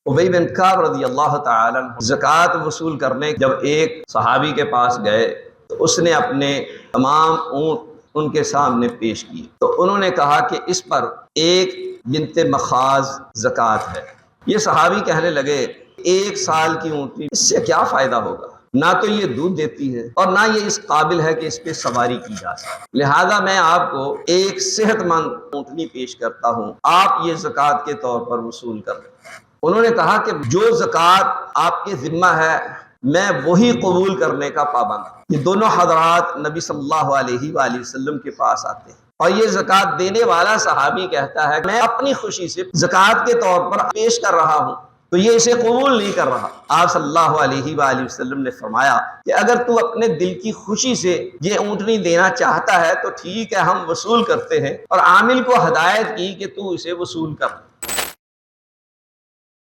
उबई बिन काब रज़ी अल्लाह तआला अन्हु ज़कात वसूल करने जब एक सहाबी के पास गए तो उसने अपने तमाम ऊँट उनके सामने पेश किए। तो उन्होंने कहा कि इस पर एक बिनते मखाज ज़कात है। ये सहाबी कहने लगे, एक साल की ऊँटनी, इससे क्या फ़ायदा होगा? ना तो ये दूध देती है और ना ये इस काबिल है कि इस पे सवारी की जा सके। लिहाजा मैं आपको एक सेहतमंद ऊँटनी पेश करता हूँ, आप ये ज़कात के तौर पर वसूल कर लें। उन्होंने कहा कि जो ज़कात आपके ज़िम्मा है मैं वही कबूल करने का पाबंद हूँ। ये दोनों हज़रात नबी सल्लल्लाहु अलैहि वसल्लम के पास आते हैं और ये ज़कात देने वाला सहाबी कहता है मैं अपनी खुशी से ज़कात के तौर पर पेश कर रहा हूँ, तो ये इसे कबूल नहीं कर रहा। आप सल्लल्लाहु अलैहि वसल्लम ने फरमाया कि अगर तू अपने दिल की खुशी से ये ऊँटनी देना चाहता है तो ठीक है, हम वसूल करते हैं, और आमिल को हदायत की कि तू इसे वसूल कर।